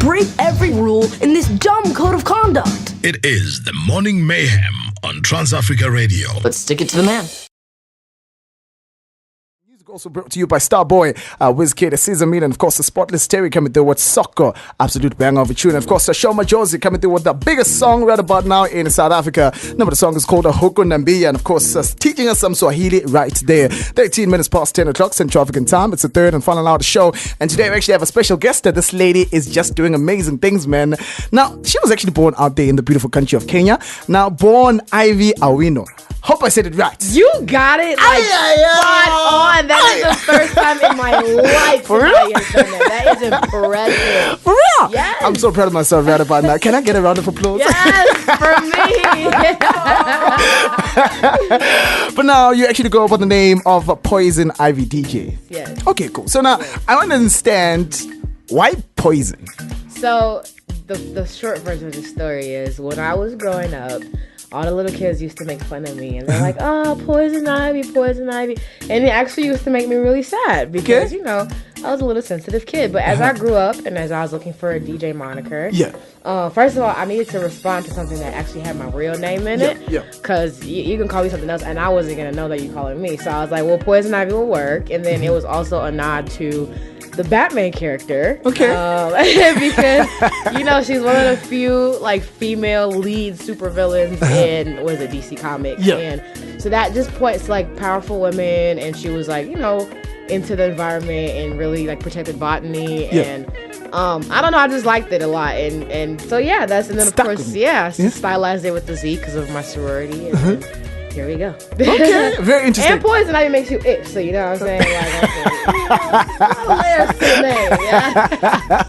break every rule in this dumb code of conduct. It is the Morning Mayhem on Trans-Africa Radio. Let's stick it to the man. Also brought to you by Starboy, WizKid, Caesar and of course the Spotless Terry coming through with Soccer, absolute banger of a tune. And of course, Shoma Josie coming through with the biggest song right about now in South Africa. Number the song is called Hoko Nambia, and of course teaching us some Swahili right there. 13 minutes past 10 o'clock Central African time. It's the third and final hour of the show, and today we actually have a special guest. That this lady is just doing amazing things, man. Now she was actually born out there in the beautiful country of Kenya. Now born Ivy Awino. Hope I said it right. You got it spot on. That is the first time in my life For real? has done that. That is impressive. For real? Yes. I'm so proud of myself right about now. Can I get a round of applause? Yes, for me. But now you actually go by the name of Poizon IVY DJ. Yes. Okay, cool. So now I want to understand why Poizon. So the short version of the story is when I was growing up, all the little kids used to make fun of me, and they're like, "Oh, Poizon Ivy, Poizon Ivy," and it actually used to make me really sad because I was a little sensitive kid. But as I grew up and as I was looking for a DJ moniker, first of all, I needed to respond to something that actually had my real name in it, because you can call me something else, and I wasn't gonna know that you calling me. So I was like, "Well, Poizon Ivy will work," and then it was also a nod to the Batman character. Okay. Because, she's one of the few, female lead supervillains in, DC Comics. Yeah. And so that just points to, powerful women, and she was, into the environment and really, protected botany. Yeah. And, I don't know, I just liked it a lot. And so, yeah, and then, of course, stylized it with the Z because of my sorority. And here we go. Okay, very interesting. And Poizon Ivy makes you itch, so you know what I'm saying? Layers to the name, yeah.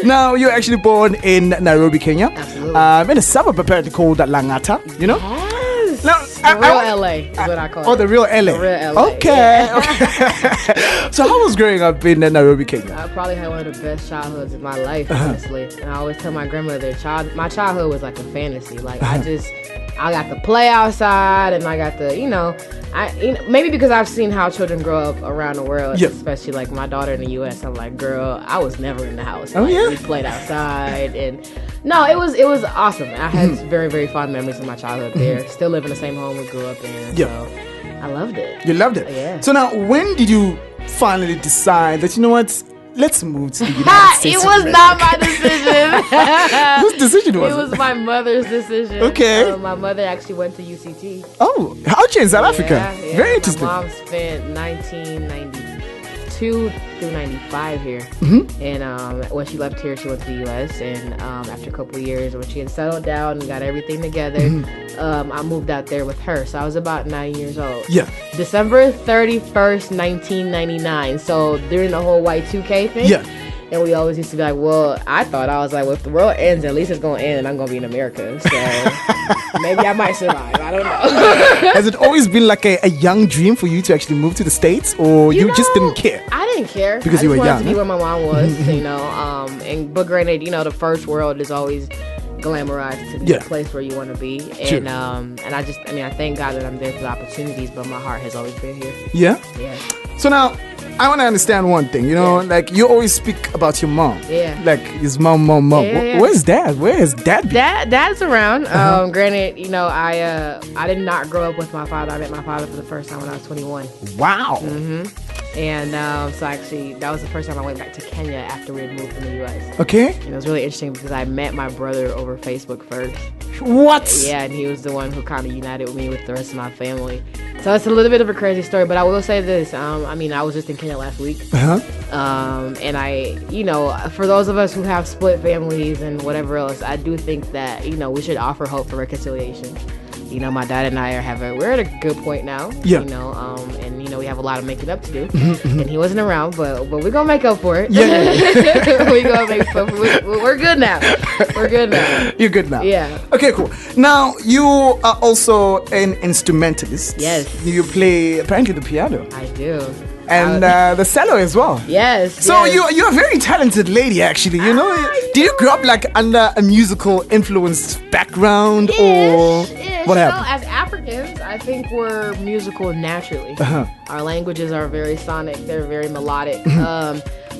Now, you're actually born in Nairobi, Kenya. Absolutely. In a suburb apparently called Langata, you know? Yes. Now, the real LA is what I call it. Oh, the real LA. The real LA. Okay. So how was growing up in Nairobi, Kenya? I probably had one of the best childhoods of my life, honestly. And I always tell my grandmother, my childhood was like a fantasy. I got to play outside, and I got to, maybe because I've seen how children grow up around the world, especially my daughter in the U.S. I'm like, girl, I was never in the house. We played outside, and no, it was awesome. I had very, very fond memories of my childhood there. Still live in the same home we grew up in. So I loved it. You loved it? Yeah. So now, when did you finally decide that, you know what, let's move to the United States? It was not my decision. Whose decision was it? It was my mother's decision. Okay. My mother actually went to UCT. Oh, how'd you in South Africa? Yeah. Very interesting. My mom spent 1992 through 95 here. And when she left here, she went to the U.S. And after a couple of years, when she had settled down and got everything together, I moved out there with her. So I was about 9 years old. Yeah. December 31st, 1999. So during the whole Y2K thing. Yeah. And we always used to be like, well, I was like, well, if the world ends, at least it's going to end and I'm going to be in America. So maybe I might survive. I don't know. Has it always been like a young dream for you to actually move to the States, or you just didn't care? I didn't care. Because you were young. I just wanted to be where my mom was, but granted, the first world is always glamorized to be a place where you want to be. And I thank God that I'm there for the opportunities, but my heart has always been here. Yeah? Yeah. So now, I want to understand one thing, you you always speak about your mom. Yeah. His mom. Yeah. Where's dad? Where has dad been? Dad's around. Granted, I did not grow up with my father. I met my father for the first time when I was 21. Wow. And so actually, that was the first time I went back to Kenya after we had moved from the U.S. Okay. And it was really interesting because I met my brother over Facebook first. What? Yeah, and he was the one who kind of united me with the rest of my family. So it's a little bit of a crazy story, but I will say this. I was just in Kenya last week. And for those of us who have split families and whatever else, I do think that, we should offer hope for reconciliation. My dad and I we're at a good point now. Yeah. And we have a lot of making up to do. And he wasn't around, but we're gonna make up for it. Yeah. We're gonna make up for it. We're good now. We're good now. You're good now. Yeah. Okay, cool. Now you are also an instrumentalist. Yes. You play apparently the piano. I do. And the cello as well. Yes. So yes. you're a very talented lady, actually. Did you grow up under a musical influenced background, or what happened? As Africans, I think we're musical naturally. Our languages are very sonic. They're very melodic.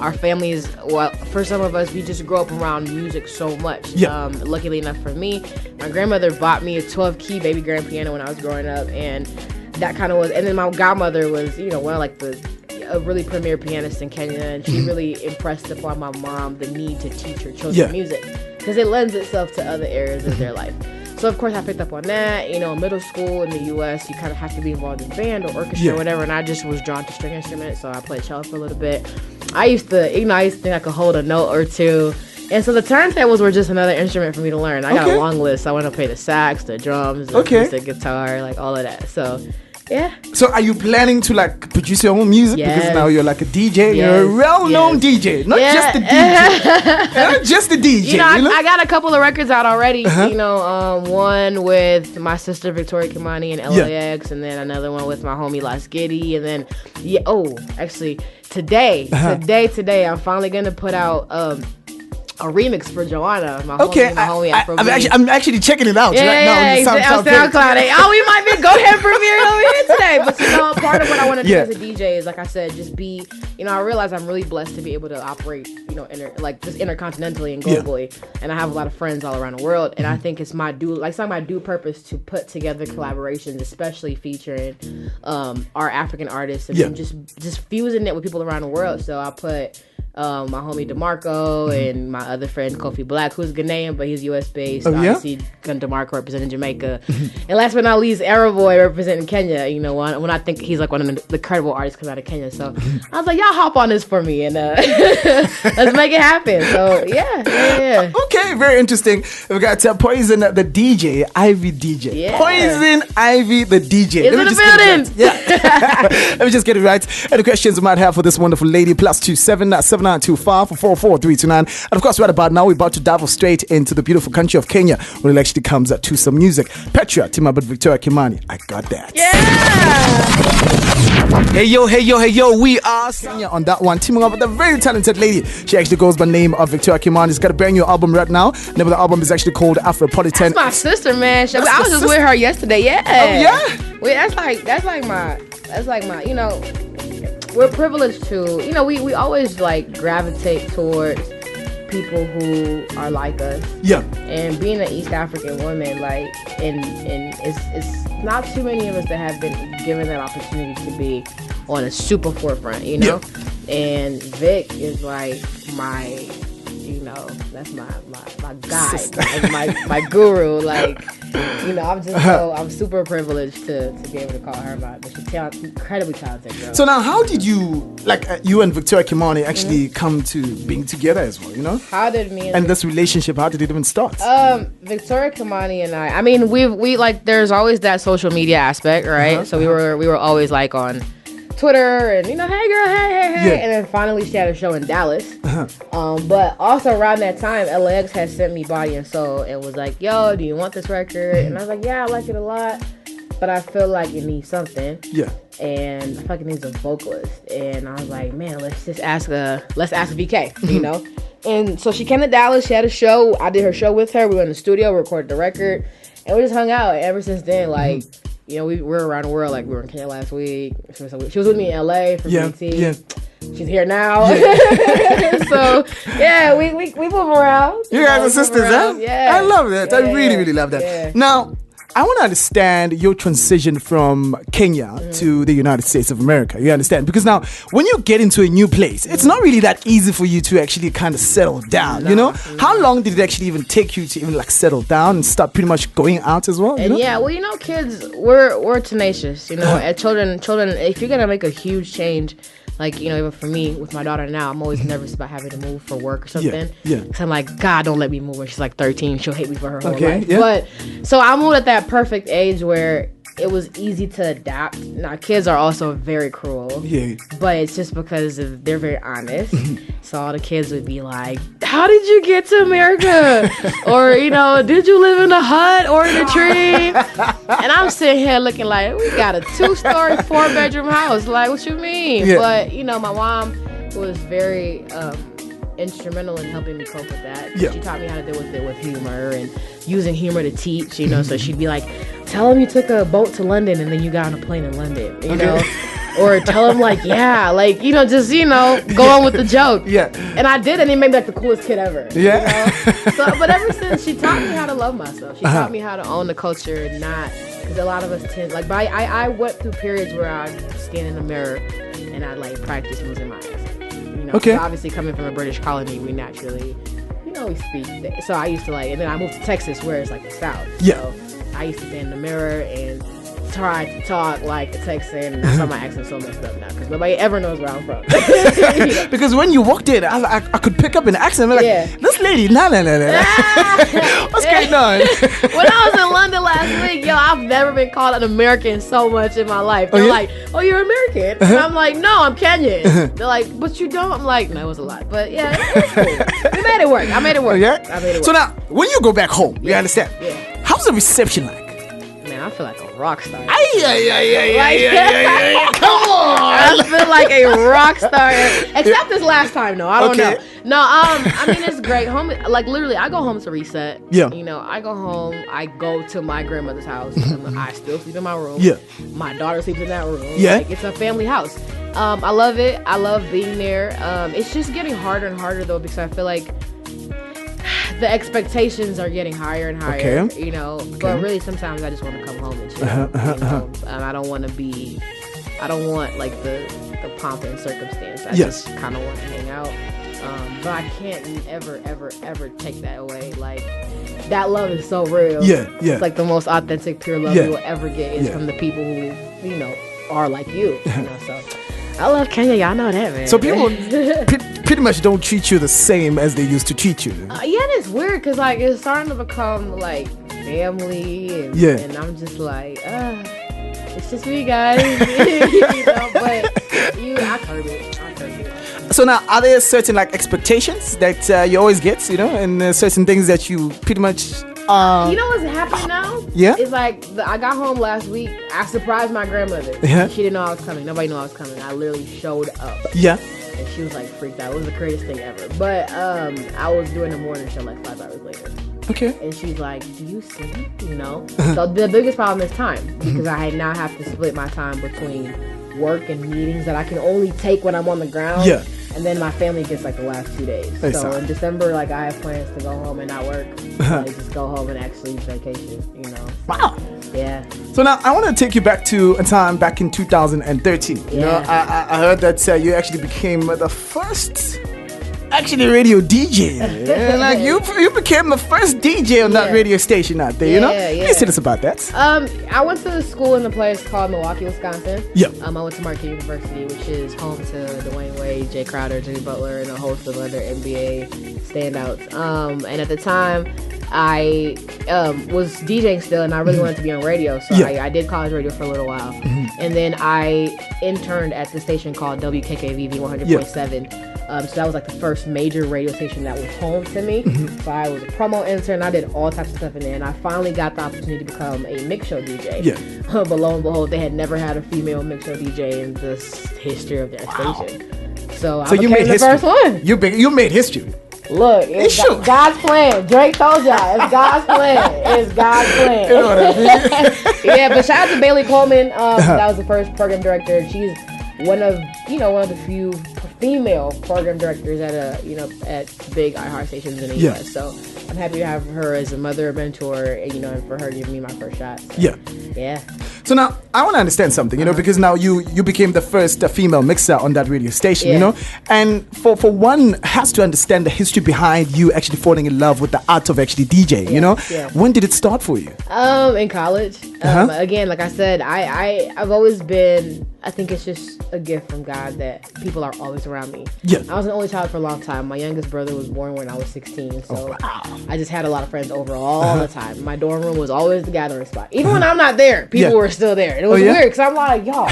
our families, well, for some of us, we just grew up around music so much. Yeah. Luckily enough for me, my grandmother bought me a 12-key baby grand piano when I was growing up, and that kind of was. And then my godmother was, you know, one of like a really premier pianist in Kenya, and she really impressed upon my mom the need to teach her children music, because it lends itself to other areas of their life. So of course I picked up on that. You know, in middle school in the U.S., you kind of have to be involved in band or orchestra or whatever, and I just was drawn to string instruments, so I played cello for a little bit. I used to think I could hold a note or two, and so the turntables were just another instrument for me to learn. I got a long list. I want to play the sax, the drums, the guitar, like all of that. So yeah. So are you planning to like produce your own music? Yes. Because now you're like a DJ. You're a well-known DJ, not just the DJ. Not just the DJ. You know, I got a couple of records out already. You know, one with my sister Victoria Kimani in LAX, and then another one with my homie Las Giddy, and then actually today, I'm finally gonna put out a remix for Joanna, my homie Afrobeat. I'm actually checking it out right now on the SoundCloud. We might be go ahead premiere over here today. But you know, part of what I want to do as a DJ is, like I said, just be. You know, I realize I'm really blessed to be able to operate, you know, just intercontinentally and globally, and I have a lot of friends all around the world. And I think it's my due purpose to put together collaborations, especially featuring our African artists, and then just fusing it with people around the world. So I put my homie DeMarco and my other friend Kofi Black, who's Ghanaian, but he's US based. Obviously, DeMarco representing Jamaica. And last but not least, Boy representing Kenya. You know, when I think he's like one of the credible artists coming out of Kenya. So I was like, y'all hop on this for me and let's make it happen. So yeah. Okay, very interesting. We got Poizon the DJ, Ivy DJ. Yeah. Poizon IVY the DJ. Is it a building? Let me just get it right. Any questions you might have for this wonderful lady, +27 7925 44329. And of course, right about now, we're about to dive straight into the beautiful country of Kenya when it actually comes to some music. Petra, team up with Victoria Kimani. I got that. Hey yo, we are Kenya on that one. Teaming up with a very talented lady. She actually goes by the name of Victoria Kimani. She's got a brand new album right now. The name of the album is actually called Afropolitan. That's my sister, man. I was just with her yesterday. Yeah. Oh yeah. Wait, that's like my. You know, we're privileged to. You know, we always like gravitate towards people who are like us. Yeah. And being an East African woman, like, and it's not too many of us that have been given that opportunity to be on a super forefront, you know? Yeah. And Vic is like my, you know, that's my guide, my guru. Like, you know, I'm super privileged to be able to call her my, but she's incredibly talented girl. So now, how did you, you and Victoria Kimani actually come to being together as well, you know? How did me and this relationship, how did it even start? Victoria Kimani and I mean, we like, there's always that social media aspect, right? So we were always like on Twitter and, you know, hey girl, hey. And then finally she had a show in Dallas. But also around that time, LAX had sent me Body and Soul and was like, yo, do you want this record? And I was like, yeah, I like it a lot, but I feel like it needs something. Yeah. And I feel like it needs a vocalist. And I was like, man, let's ask VK, you know? And so she came to Dallas, she had a show. I did her show with her. We went in the studio, recorded the record, and we just hung out. And ever since then, like, you know, we were around the world. Like, we were in Kenya last week. She was with me in LA for BT. Yeah. She's here now. Yeah. So, yeah, we move around. You guys are sisters, huh? Yeah. I love that. I really love that. Yeah. Now, I want to understand your transition from Kenya to the United States of America. You understand? Because now, when you get into a new place, it's not really that easy for you to actually kind of settle down, you know? How long did it actually even take you to even like settle down and start pretty much going out as well? You know? Yeah, well, you know, kids, we're tenacious, you know? Children, if you're going to make a huge change, like, you know, even for me, with my daughter now, I'm always nervous about having to move for work or something. Yeah. Cause I'm like, God, don't let me move when she's like 13. She'll hate me for her whole life. Yeah. But, so I moved at that perfect age where it was easy to adapt. Now, kids are also very cruel. Yeah. But it's just because they're very honest. So all the kids would be like, how did you get to America? Or, you know, did you live in a hut or in a tree? And I'm sitting here looking like, we got a 2-story, 4-bedroom house. Like, what you mean? Yeah. But, you know, my mom was very instrumental in helping me cope with that. Yeah. She taught me how to deal with it with humor and using humor to teach, you know. So she'd be like, tell them you took a boat to London and then you got on a plane in London, you know. or tell him like, yeah, like, you know, just, you know, go on with the joke. Yeah. And I did, and he made me like the coolest kid ever. Yeah. You know? So, but ever since, she taught me how to love myself. She taught me how to own the culture and not, because a lot of us tend, like, but I went through periods where I'd stand in the mirror and I'd like practice losing my accent. You know, Okay. obviously coming from a British colony, we naturally, you know, we speak. So I used to like, and then I moved to Texas where it's like the South. Yeah. So I used to stand in the mirror and try to talk like a Texan, and that's why my accent's so messed up now, because nobody ever knows where I'm from. You know? Because when you walked in, I could pick up an accent. I'm like, this lady, nah. What's going on? When I was in London last week, I've never been called an American so much in my life. They're like, oh, you're American? And I'm like, no, I'm Kenyan. They're like, but you don't. I'm like, no, it was a lot. But yeah, it was cool. We made it work. I made it work. Yeah? I made it work. So now, when you go back home, you understand? Yeah. How's the reception like? Man, I feel like a rock star. Come on! I feel like a rock star. Except this last time, though. I don't know. No, I mean, it's great. Home, like, literally, I go home to reset. Yeah. You know, I go home, I go to my grandmother's house. I still sleep in my room. Yeah. My daughter sleeps in that room. Yeah. Like, it's a family house. I love it. I love being there. It's just getting harder and harder, though, because I feel like the expectations are getting higher and higher, Okay. you know. But really, sometimes I just want to come home and chill. You know? I don't want like the pomp and circumstance. I just kind of want to hang out. But I can't ever take that away. Like, that love is so real. Yeah. It's like the most authentic, pure love you will ever get is from the people who, you know, are like you. You know, so I love Kenya. Y'all know that, man. So people pretty much don't treat you the same as they used to treat you. Yeah, it's weird because like it's starting to become like family, and I'm just like, it's just me, guys. You know, but I curb it. So now, are there certain like expectations that you always get, you know, and certain things that you pretty much? You know what's happening now? Yeah. It's like I got home last week. I surprised my grandmother. Yeah. She didn't know I was coming. Nobody knew I was coming. I literally showed up. Yeah. And she was like freaked out. It was the craziest thing ever. But I was doing the morning show like 5 hours later. Okay. And she's like, do you sleep? You know? So the biggest problem is time. Because I now have to split my time between work and meetings that I can only take when I'm on the ground. Yeah. And then my family gets like the last 2 days. So in December, like I have plans to go home and not work. Like just go home and actually vacation, you know? Wow. Yeah. So now I want to take you back to a time back in 2013. You know, I heard that you actually became the first radio DJ. Yeah, like you became the first DJ on that radio station out there, you know? Please tell us about that. I went to school in a place called Milwaukee, Wisconsin. Yeah. I went to Marquette University, which is home to Dwayne Wade, Jay Crowder, Jimmy Butler, and a host of other NBA standouts. And at the time, I was DJing still, and I really wanted to be on radio, so I did college radio for a little while. And then I interned at the station called WKKVV 100.7. So that was like the first major radio station that was home to me. So I was a promo intern. I did all types of stuff in there, and I finally got the opportunity to become a mix show DJ. Yeah. But lo and behold, they had never had a female mix show DJ in the history of their station. So I became the first one. You made history. Look, it's God's plan. Drake told y'all, it's God's plan. It's God's plan. You know what I mean? Yeah, but shout out to Bailey Coleman. That was the first program director. She's one of the few female program directors at big iHeart stations in the U.S. So I'm happy to have her as a mother, a mentor, and for her giving me my first shot. So, yeah. So now I want to understand something, you know, because now you became the first female mixer on that radio station, you know, and for one has to understand the history behind you actually falling in love with the art of actually DJing, you know. When did it start for you? In college. Again, like I said, I've always been. I think it's just a gift from God that people are always around me. Yeah. I was an only child for a long time. My youngest brother was born when I was 16, so I just had a lot of friends over all the time. My dorm room was always the gathering spot. Even when I'm not there, people were still there. And it was weird because I'm like, y'all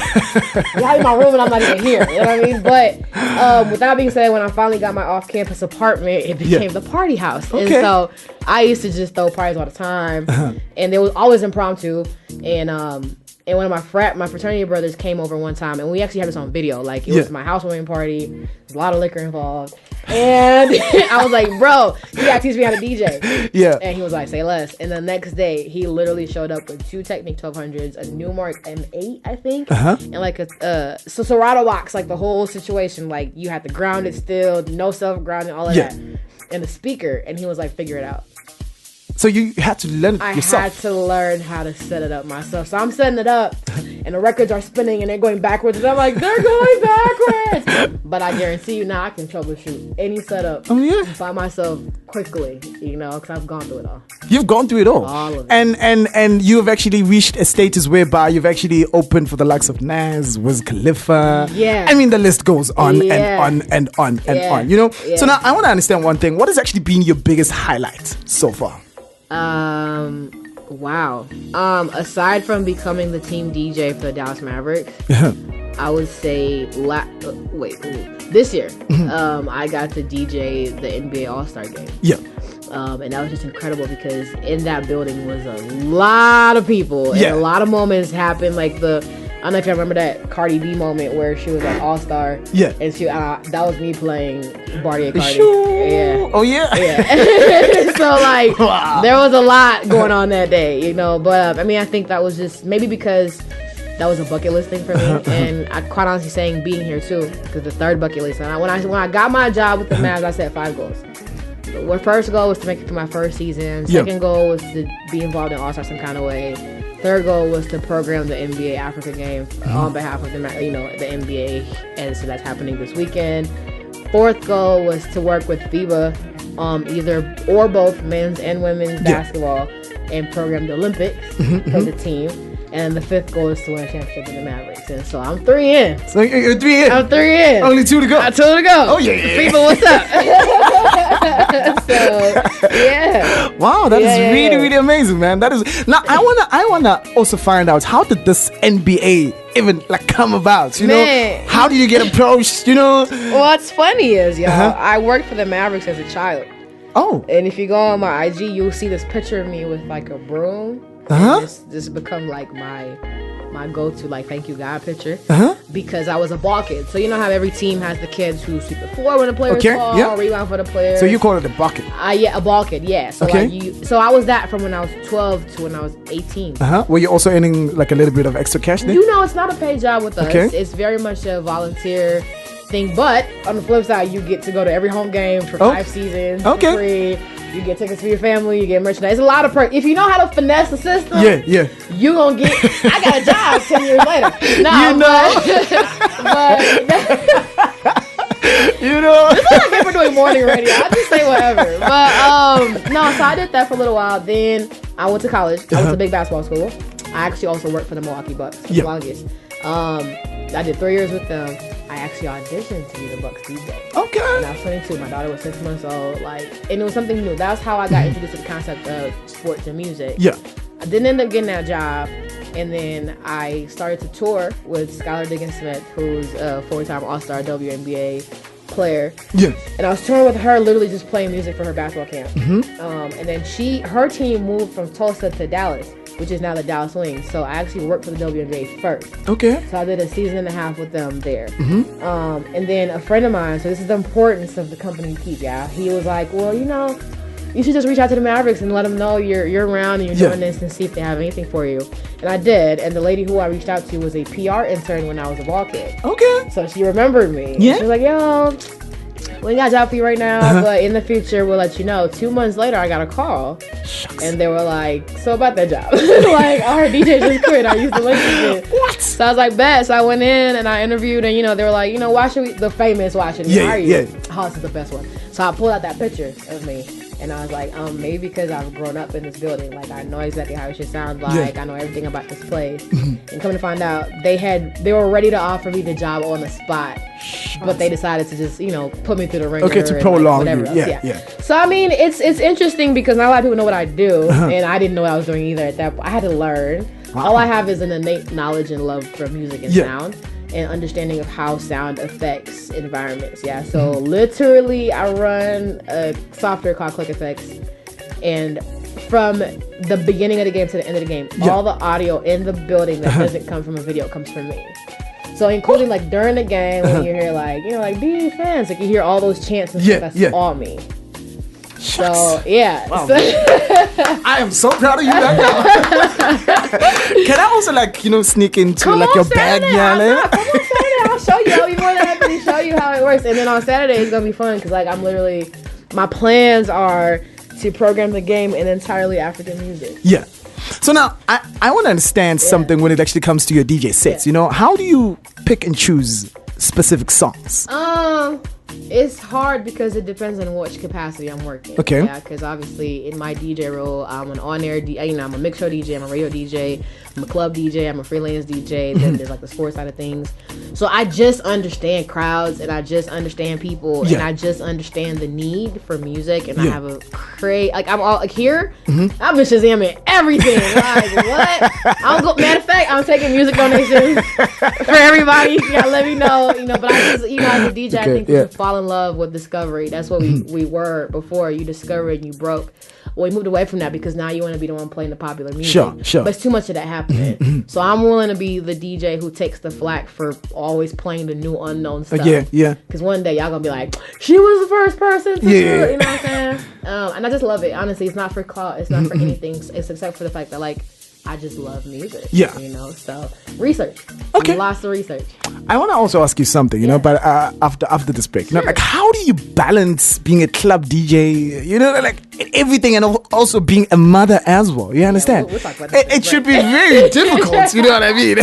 in my room and I'm not even here. You know what I mean? But with that being said, when I finally got my off-campus apartment, it became the party house. And so I used to just throw parties all the time. And it was always impromptu. And And one of my fraternity brothers came over one time, and we actually had this on video. Like, it was my housewarming party. There's a lot of liquor involved. And I was like, bro, you gotta teach me how to DJ. Yeah. And he was like, say less. And the next day, he literally showed up with 2 Technic 1200s, a Newmark M8, I think, and like a Serato box, like the whole situation. Like, you had to ground it still, no self-grounding, all of that. And a speaker. And he was like, figure it out. So you had to learn it yourself. I had to learn how to set it up myself. So I'm setting it up, and the records are spinning, and they're going backwards. And I'm like, they're going backwards. But I guarantee you now I can troubleshoot any setup by myself quickly, because I've gone through it all. You've gone through it all. All of it. And you've actually reached a status whereby you've actually opened for the likes of Nas, Wiz Khalifa. Yeah. I mean, the list goes on and on and on and on, Yeah. So now I want to understand one thing. What has actually been your biggest highlight so far? Wow. Aside from becoming the team DJ for the Dallas Mavericks, I would say this year, I got to DJ the NBA All-Star game. Yeah. And that was just incredible because in that building was a lot of people and a lot of moments happened. Like I don't know if you remember that Cardi B moment where she was like All-Star. Yeah. And she that was me playing Bartier Cardi. Sure. Yeah. Oh, yeah? Yeah. So, like, there was a lot going on that day, But, I think that was just maybe because that was a bucket list thing for me. And I quite honestly saying being here, too, because the third bucket list. And when I got my job with the Mavs, I set 5 goals. The first goal was to make it through my first season. Second goal was to be involved in All-Star some kind of way. Third goal was to program the NBA Africa game on behalf of the NBA, and so that's happening this weekend. Fourth goal was to work with FIBA, either or both men's and women's basketball, and program the Olympics for the team. And the fifth goal is to win a championship with the Mavericks. And so I'm 3 in. So you're 3 in? I'm 3 in. Only 2 to go. 2 to go. Oh, yeah. FIBA, what's up? So, yeah. Wow, that is really, really amazing, man. That is. Now, I wanna also find out, how did this NBA even come about? Man. How did you get approached? What's funny is, I worked for the Mavericks as a child. Oh. And if you go on my IG, you'll see this picture of me with like a broom. This become like my go-to thank you God picture because I was a ball kid. So you know how every team has the kids who sweep the floor when the players fall, rebound for the players. So you call it a bucket? A ball kid, yeah. So so I was that from when I was 12 to when I was 18. Were you also earning a little bit of extra cash there? It's not a paid job with us. It's very much a volunteer thing. But on the flip side, you get to go to every home game for 5 seasons for free. You get tickets for your family. You get merchandise. It's a lot of perks. If you know how to finesse the system, you gonna get. I got a job 10 years later. This is like we're doing morning radio. I just say whatever. But so I did that for a little while. Then I went to college. I went to a big basketball school. I actually also worked for the Milwaukee Bucks for the longest. I did 3 years with them. I actually auditioned to be the Bucks DJ. Okay. When I was 22, my daughter was 6 months old. And it was something new. That's how I got introduced to the concept of sports and music. Yeah. I didn't end up getting that job. And then I started to tour with Skylar Diggins-Smith, who's a 4-time All-Star WNBA player. Yeah. And I was touring with her, literally just playing music for her basketball camp. And then her team moved from Tulsa to Dallas, which is now the Dallas Wings. So I actually worked for the WNBA first. Okay. So I did a season and a half with them there. And then a friend of mine, so this is the importance of the company you keep, he was like, well, you should just reach out to the Mavericks and let them know you're around and you're doing this and see if they have anything for you. And I did. And the lady who I reached out to was a PR intern when I was a ball kid. Okay. So she remembered me. Yeah. She was like, yo, we ain't got a job for you right now, but in the future, we'll let you know. 2 months later, I got a call. Shucks. And they were like, so about that job. Our DJ just quit. I used to listen to. What? So I was like, bet. So I went in and I interviewed and, they were like, why should we, the famous why should we hire you? Oh, this is the best one. So I pulled out that picture of me. And I was like, maybe because I've grown up in this building, I know exactly how it should sound like. I know everything about this place. And come to find out, they were ready to offer me the job on the spot, but they decided to just, put me through the ringer. Okay, to prolong whatever you. else. Yeah. So I mean, it's interesting because not a lot of people know what I do, and I didn't know what I was doing either. At that, I had to learn. Wow. All I have is an innate knowledge and love for music and sound. And understanding of how sound affects environments. So literally I run a software called Click Effects, and from the beginning of the game to the end of the game. All the audio in the building that doesn't come from a video comes from me. So including like during the game when you hear like, you know, like be fans, like you hear all those chants and stuff, that's all me. So yeah. Wow. I am so proud of you. Can I also like, you know, sneak into Come like on your Saturday. bag, yeah? Come on Saturday, I'll show you. I'll be more than happy to show you how it works. And then on Saturday it's gonna be fun because like I'm literally, my plans are to program the game in entirely African music. Yeah. So now, I want to understand something when it actually comes to your DJ sets. You know, how do you pick and choose specific songs? It's hard because it depends on which capacity I'm working. Okay. Yeah, because obviously in my DJ role, I'm an on-air, I'm a mix show DJ, I'm a radio DJ, I'm a club DJ, I'm a freelance DJ. Then there's like the sports side of things. So I just understand crowds and I just understand people and I just understand the need for music and I have a I'm all like here. I've been Shazamming everything. Like what? Matter of fact, I'm taking music donations for everybody. You gotta let me know. You know, but I just, you know, as a DJ, I think we should fall in love with discovery. That's what we were before. You discovered and you broke. Well, we moved away from that because now you want to be the one playing the popular music. Sure. But it's too much of that happening. So I'm willing to be the DJ who takes the flack for always playing the new unknown stuff. Yeah. Because one day y'all gonna be like, she was the first person to do it. You know what I'm saying? And I just love it. Honestly, it's not for clout. It's not for anything. It's except for the fact that like I just love music. Yeah. You know, so research. Okay. Lots of research. I want to also ask you something, you know, but after this break, you know, like how do you balance being a club DJ, you know, like everything and also being a mother as well? You understand? We'll talk about that. It should be very difficult, you know what I mean?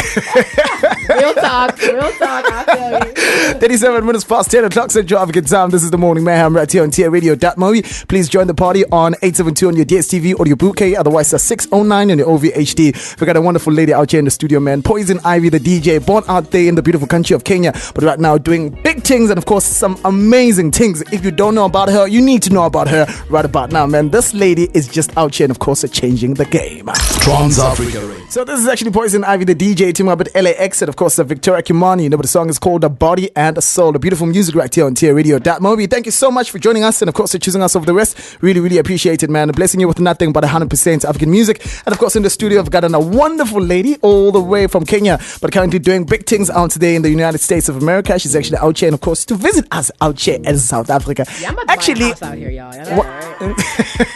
Real talk. I feel you. 37 minutes past 10 o'clock Central African time. This is the Morning Mayhem right here on TRadio.mobi. Please join the party on 872 on your DSTV or your bouquet. Otherwise, 609 on your OVHD. We got a wonderful lady out here in the studio, man. Poizon IVY The DJ, born out there in the beautiful country of Kenya, but right now doing big things and of course some amazing things. If you don't know about her, you need to know about her right about now, man. This lady is just out here and of course changing the game. Trans Africa Radio. So this is actually Poizon IVY The DJ, teaming up with LAX and of course Victoria Kimani. You know, but the song is called "A Body and a Soul." The beautiful music right here on TRadio.mobi. Thank you so much for joining us and of course for choosing us over the rest. Really appreciate it, man. Blessing you with nothing but 100% African music. And of course in the studio I've got a wonderful lady all the way from Kenya, but currently doing big things out today in the United States of America. She's actually out here and of course to visit us out here in South Africa. Yeah, I'm about to buy a house out here, y'all. Right?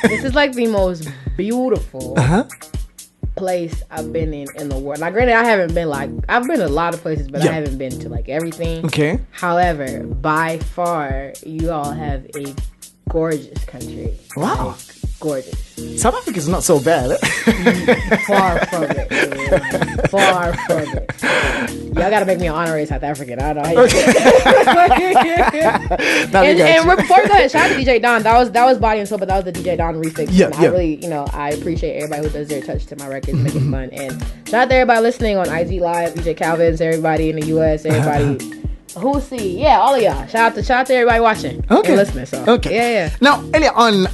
This is like the most beautiful place I've been in the world. Now granted, I've been to a lot of places, but I haven't been to like everything. Okay. However, by far you all have a gorgeous country. Wow. Like, gorgeous. South Africa is not so bad. Far from it. Man. Far from it. Y'all gotta make me an honorary South African. I don't know how you and before we go ahead, shout out to DJ Don. That was Body and Soul, but that was the DJ Don refix. I really, you know, I appreciate everybody who does their touch to my records, make it fun. And shout out to everybody listening on IG Live, DJ Calvin's, everybody in the US, everybody who see, all of y'all. Shout out to everybody watching and listening. So yeah. Now earlier on,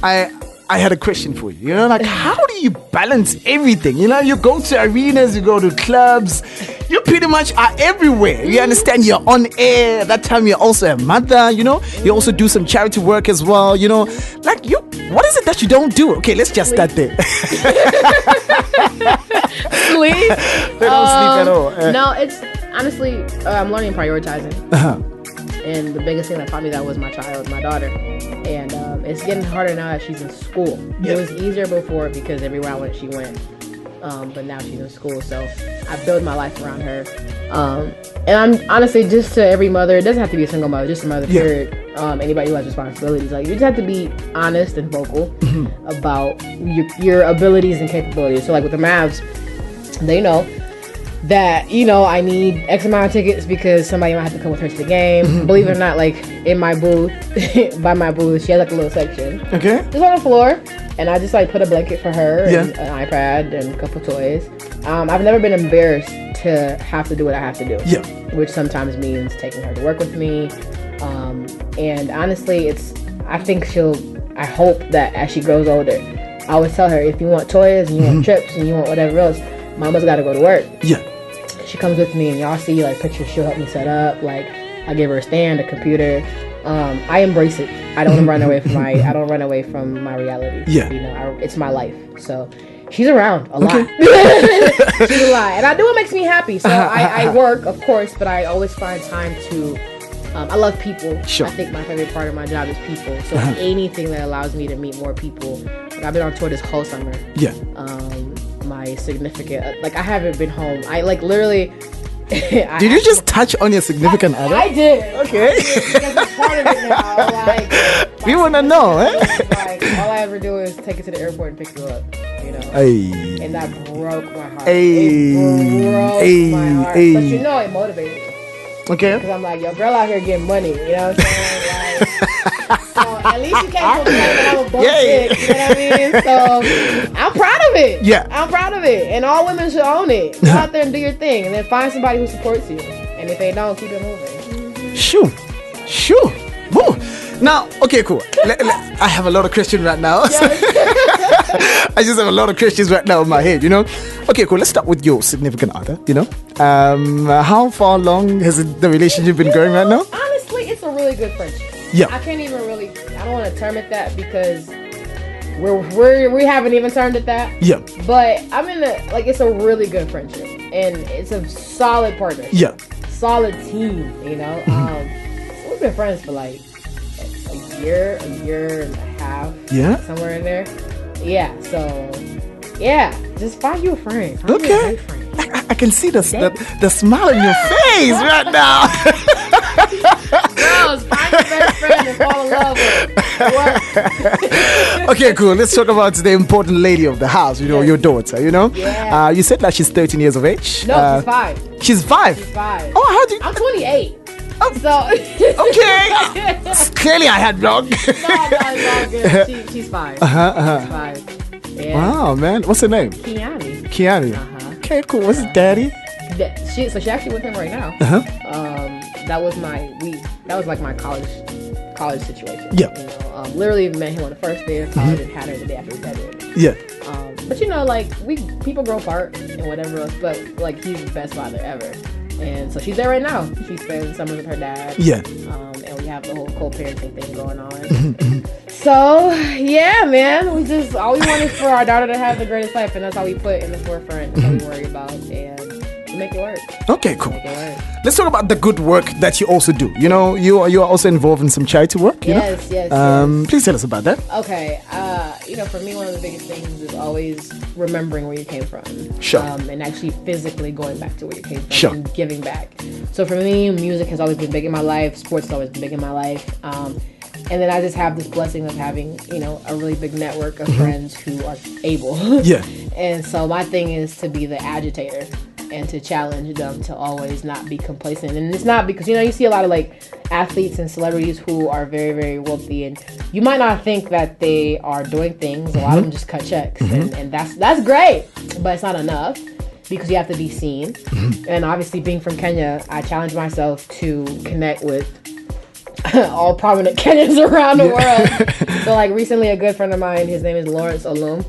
I had a question for you. You know, like how do you balance everything? You know, you go to arenas, you go to clubs, you pretty much are everywhere. You understand? You're on air. That time you're also a mother. You know, you also do some charity work as well. You know, like what is it that you don't do? Okay, let's just start there. Sleep. They don't sleep at all. No, it's honestly, I'm learning prioritizing. And the biggest thing that taught me that was my child, my daughter. And it's getting harder now that she's in school. It was easier before because everywhere I went, she went. But now she's in school, so I build my life around her. And I'm honestly, just to every mother, it doesn't have to be a single mother, just a mother, period. Anybody who has responsibilities, like you just have to be honest and vocal about your abilities and capabilities. So like with the Mavs, they know that, you know, I need X amount of tickets because somebody might have to come with her to the game. Believe it or not, like in my booth, by my booth, she has like a little section. Okay. Just on the floor. And I just like put a blanket for her and an iPad and a couple toys. I've never been embarrassed to have to do what I have to do. Yeah. Which sometimes means taking her to work with me. And honestly, I hope that as she grows older, I always tell her, if you want toys and you want trips and you want whatever else, mama's got to go to work. Yeah. She comes with me and y'all see like pictures she'll help me set up. Like I give her a stand, a computer. I embrace it. I don't run away from my reality. Yeah. You know, it's my life. So she's around a lot. She's a lot. And I do what makes me happy. So I work, of course, but I always find time to I love people. Sure. I think my favorite part of my job is people. So anything that allows me to meet more people. Like, I've been on tour this whole summer. Yeah. My significant, like, I haven't been home. I like literally. Did you just touch on your significant other? I did. Okay. Because it's part of it now. Like, we wanna know, eh? Like, all I ever do is take it to the airport and pick you up. You know. Ay. And that broke my heart. Ay. It broke my heart. Ay. But you know, it motivated me. Okay. Because I'm like, yo, girl out here getting money. You know what I'm saying? Like, so at least you can't complain that I'm a bum chick. You know what I mean? So I'm proud of it. Yeah. I'm proud of it. And all women should own it. Go out there and do your thing. And then find somebody who supports you. And if they don't, keep it moving. Sure. Woo. Now, okay, cool. I have a lot of questions right now. I just have a lot of questions right now in my head, you know. Okay, cool. Let's start with your significant other, you know. How far long has the relationship been going right now? Honestly, it's a really good friendship. Yeah. I can't even really, I don't want to term it that because we haven't even termed it that. Yeah. But I'm in it's a really good friendship. And it's a solid partnership. Yeah. Solid team, you know. We've been friends for like a year and a half. Yeah. Somewhere in there. Yeah, so yeah, just find you a friend. Find you a Okay. great friend. I can see the smile on your face right now. Girls, find your best friend and fall in love with. Okay, cool. Let's talk about the important lady of the house, you know, your daughter, you know. Yeah. You said that she's 13 years of age. No, she's 5. She's 5? She's 5. Oh, how do you... I'm 28. Oh. So Okay. Clearly I had wrong. No, it's all good. She's 5. She's 5. Yeah. Wow, man. What's her name? Kiani. Kiani. Okay, cool. What's his daddy? She actually with him right now. That was like my college situation. Yeah. You know, literally met him on the first day of college and had her the day after he graduated. Yeah. But you know, like people grow apart and whatever else. But like he's the best father ever. And so she's there right now. She spends summers with her dad. Yeah. And we have the whole co-parenting thing going on. So yeah, man, all we want is for our daughter to have the greatest life, and that's all we put in the forefront. That's all we worry about, and we make it work. Okay, cool. Make it work. Let's talk about the good work that you also do. You know, you are also involved in some charity work. You Yes. know? Please tell us about that. Okay. You know, for me, one of the biggest things is always remembering where you came from. Sure. And actually physically going back to where you came from Sure. and giving back. So for me, music has always been big in my life. Sports has always been big in my life. And then I just have this blessing of having, you know, a really big network of friends who are able. Yeah. And so my thing is to be the agitator and to challenge them to always not be complacent. And it's not because, you know, you see a lot of like athletes and celebrities who are very, very wealthy, and you might not think that they are doing things. A lot of them just cut checks, and that's great, but it's not enough because you have to be seen. And obviously being from Kenya, I challenge myself to connect with all prominent Kenyans around the world. So like recently a good friend of mine, his name is Lawrence Olum,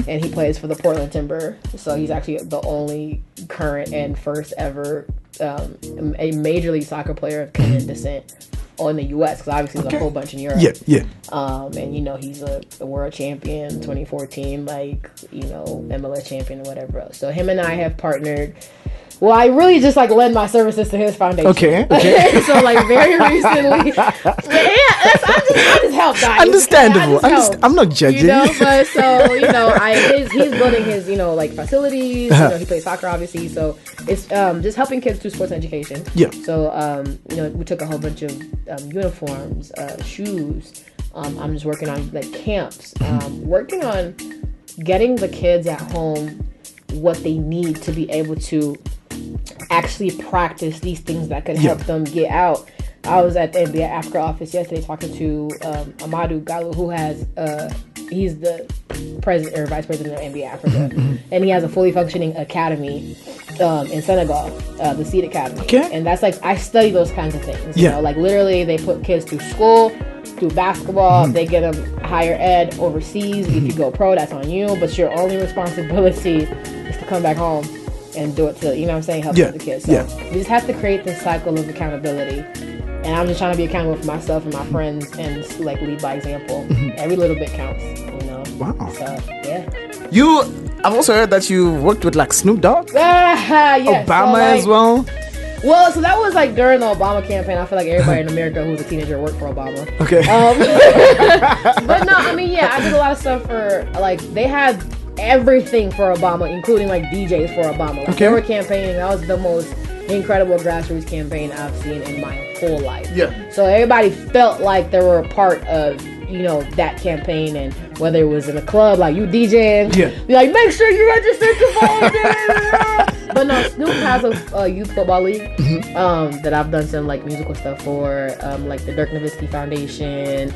and he plays for the Portland Timber. So he's actually the only current and first ever a Major League Soccer player of Kenyan descent in the U.S. because obviously there's a whole bunch in Europe. Yeah. And you know he's a world champion 2014, like, you know, MLS champion and whatever else. So him and I have partnered. Well, I really just like lend my services to his foundation. Okay. So like very recently, I just help guys. Understandable. I'm not judging. You know, but so you know, he's building his, you know, like facilities. You know, he plays soccer obviously, so it's just helping kids through sports and education. Yeah. So you know, we took a whole bunch of uniforms, shoes. I'm just working on like camps, working on getting the kids at home what they need to be able to actually practice these things that could help them get out. I was at the NBA Africa office yesterday talking to Amadou Gallo, who has he's the president or vice president of NBA Africa, and he has a fully functioning academy in Senegal, the Seed Academy. And that's like, I study those kinds of things. You know, like literally they put kids through school, through basketball, they get them higher ed overseas. If you go pro, that's on you, but your only responsibility is to come back home and do it to, you know what I'm saying, help the kids. So we just have to create this cycle of accountability And I'm just trying to be accountable for myself and my friends and like lead by example. Every little bit counts, you know. Wow. So yeah. I've also heard that you worked with like Snoop Dogg, yes. Obama So, like, as well. Well, so that was like during the Obama campaign. I feel like everybody in America who's a teenager worked for Obama. Okay. But no, I mean, yeah, I did a lot of stuff for, like, they had everything for Obama, including like DJs for Obama. Like, Okay. They were campaigning. That was the most incredible grassroots campaign I've seen in my whole life. Yeah. So everybody felt like they were a part of, you know, that campaign, and whether it was in a club, like you DJing, be like, make sure you register to vote. But no, Snoop has a youth football league that I've done some like musical stuff for, like the Dirk Nowitzki Foundation.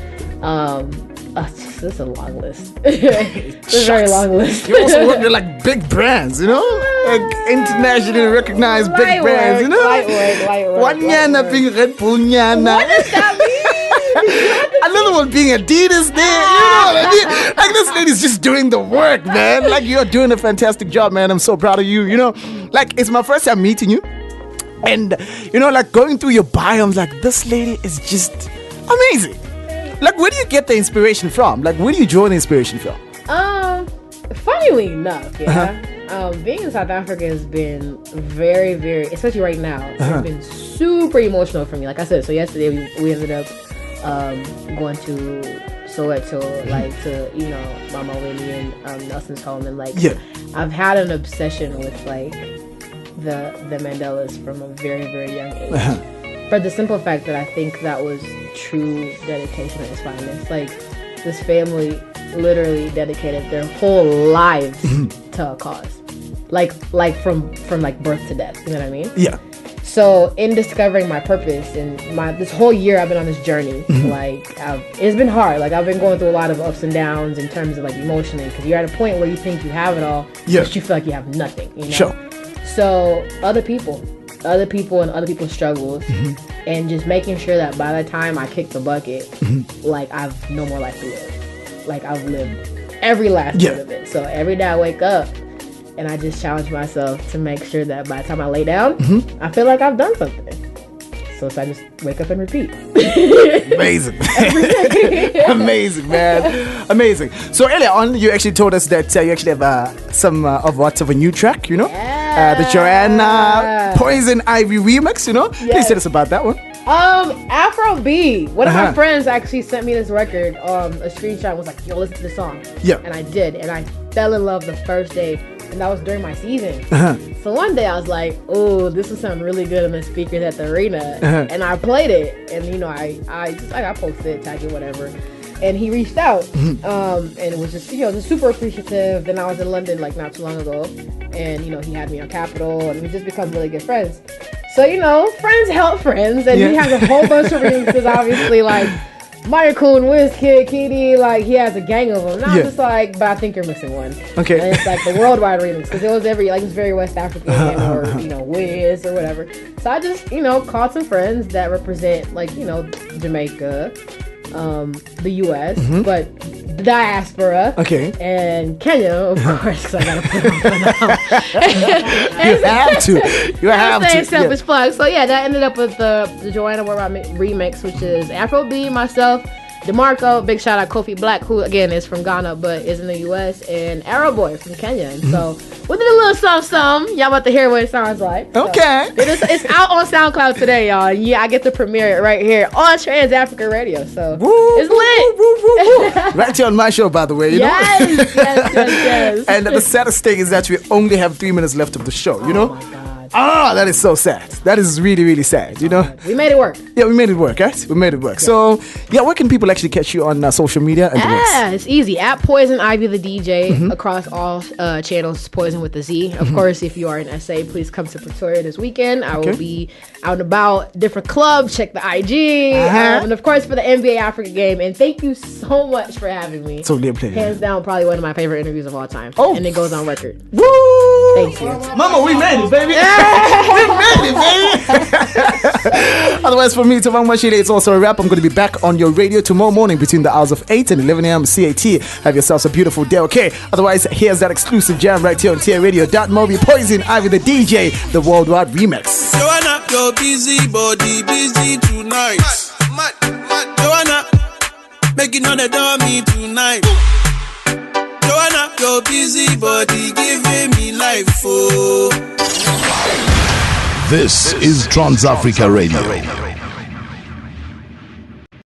This is a long list. It's a very long list. You also work with like big brands, you know, like internationally recognized big brands, you know. Light work. One Nyana being Red Bull Nyana. What does that mean? Another one being Adidas there, you know what I mean? Like, this lady's just doing the work, man. Like, you're doing a fantastic job, man. I'm so proud of you, you know. Like, it's my first time meeting you. And, you know, like, going through your bio, I'm like, this lady is just amazing. Like, where do you get the inspiration from? Like, where do you draw the inspiration from? Funnily enough, being in South Africa has been very, very, especially right now, it's been super emotional for me. Like I said, so yesterday we ended up going to Soweto, like to, you know, Mama Winnie and Nelson's home, and like I've had an obsession with like the Mandelas from a very, very young age. For the simple fact that I think that was true dedication at its finest. Like, this family literally dedicated their whole lives to a cause. Like from like birth to death. You know what I mean? Yeah. So in discovering my purpose and this whole year I've been on this journey, like it's been hard. Like, I've been going through a lot of ups and downs in terms of like emotionally, because you're at a point where you think you have it all, but you feel like you have nothing. You know? Sure. So other people and other people's struggles, and just making sure that by the time I kick the bucket, like, I've no more life to live. Like, I've lived every last bit of it. So every day I wake up and I just challenge myself to make sure that by the time I lay down, I feel like I've done something. So I just wake up and repeat. Amazing. Amazing, man. Amazing. So earlier on, you actually told us that you actually have some of a new track, you know? The Joanna Poizon IVY remix, you know? Please tell us about that one. Afro B. One of my friends actually sent me this record, a screenshot, and was like, yo, listen to this song. Yeah. And I did, and I fell in love the first day, and that was during my season. So one day I was like, oh, this will sound really good on the speakers at the arena. And I played it, and you know, I posted it, tagged it, whatever. And he reached out, and it was just, you know, just super appreciative. Then I was in London like not too long ago, and you know, he had me on Capitol, and we just become really good friends. So, you know, friends help friends, and he has a whole bunch of remixes, obviously, like Mayhem, Wizkid, Kitty, like he has a gang of them. And I was just like, but I think you're missing one. Okay. And it's like the worldwide remix, because it was it's very West African, or, you know, Wiz or whatever. So I just, you know, called some friends that represent, like, you know, Jamaica, the U.S., but the diaspora, and Kenya, of course, because I gotta put it on. You have to. Selfish plug. So yeah, that ended up with the Joanna remix, which is Afro B, myself, DeMarco, big shout out Kofi Black, who again is from Ghana but is in the U.S., and Arrow Boy from Kenya. And so we did a little something. Y'all about to hear what it sounds like. So it's out on SoundCloud today, y'all. Yeah, I get to premiere it right here on Trans Africa Radio. So it's lit. Right here on my show, by the way. You know? Yes. And the saddest thing is that we only have 3 minutes left of the show. You know. Oh my God. That is so sad. That is really, really sad, you know? We made it work. Yeah, we made it work, right? We made it work. Yeah. So, yeah, where can people actually catch you on social media? And it's easy. At Poizon IVY The DJ, across all channels, Poizon with a Z. Of course, if you are in SA, please come to Victoria this weekend. I will be out and about, different clubs, check the IG. And of course, for the NBA Africa game. And thank you so much for having me. Totally a pleasure. Hands down, probably one of my favorite interviews of all time. And it goes on record. Woo! Thank you. Mama, we made it, baby. We made it, baby. Otherwise, for me, Thabang Mashile, it's also a wrap. I'm going to be back on your radio tomorrow morning between the hours of 8 and 11 a.m. CAT. Have yourselves a beautiful day, okay? Otherwise, here's that exclusive jam right here on TA Radio. Moby, Poizon IVY The DJ, the worldwide remix. Joanna, your busy body, busy tonight. Joanna, making on the dummy tonight. Joanna, your busy body, giving me life, oh. This is Trans Africa Radio.